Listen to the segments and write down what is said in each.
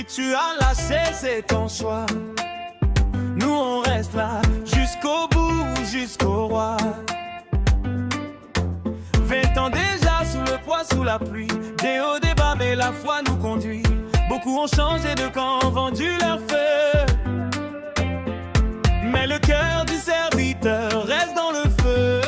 tu as lâché, c'est ton choix. Nous on reste là, jusqu'au bout, jusqu'au roi. 20 ans déjà, sous le poids, sous la pluie. Des hauts, des bas, mais la foi nous conduit. Beaucoup ont changé de camp, vendu leur feu. Mais le cœur du serviteur reste dans le feu.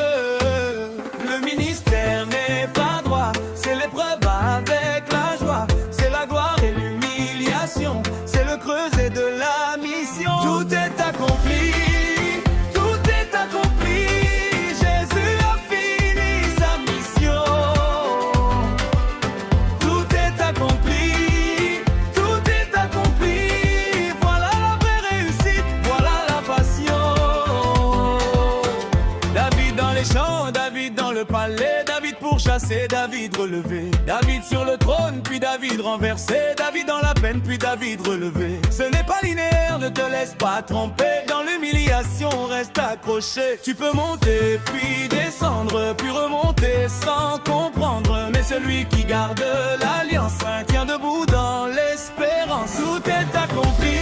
Le ministère n'est pas droit, c'est l'épreuve avec la joie. C'est la gloire et l'humiliation, c'est le creuset de la mission. Tout est accompli, tout est accompli. Jésus a fini sa mission. Tout est accompli, tout est accompli. Voilà la vraie réussite, voilà la passion. David dans les champs, David dans le palais, David pourchassé, David relevé. David sur le trône, puis David renversé. David dans la peine, puis David relevé. Ce n'est pas linéaire, ne te laisse pas tromper. Dans l'humiliation, reste accroché. Tu peux monter, puis descendre, puis remonter sans comprendre. Mais celui qui garde l'alliance tient debout dans l'espérance. Tout est accompli,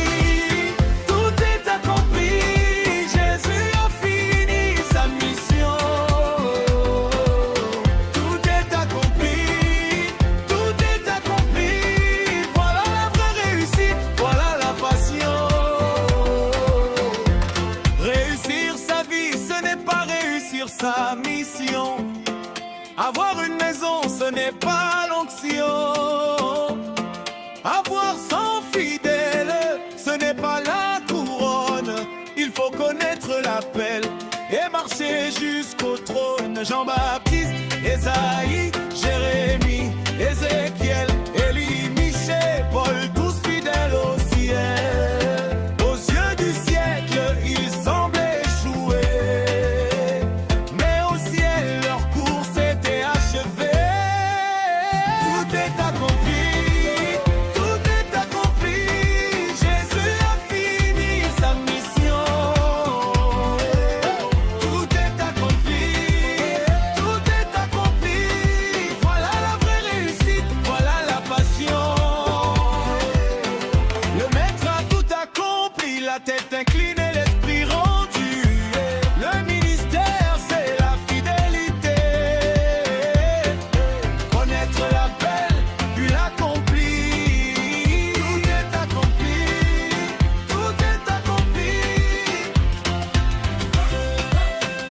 tout est accompli. Jésus a fini sa mission. Tout est accompli, tout est accompli. Voilà la vraie réussite, voilà la passion. Réussir sa vie, ce n'est pas réussir sa mission. Avoir une maison, ce n'est pas l'onction. Avoir 100 fidèles, ce n'est pas la couronne. Il faut connaître l'appel et marcher jusqu'au trône. Jean-Baptiste, Ésaïe, Jérémie, Ézéchiel,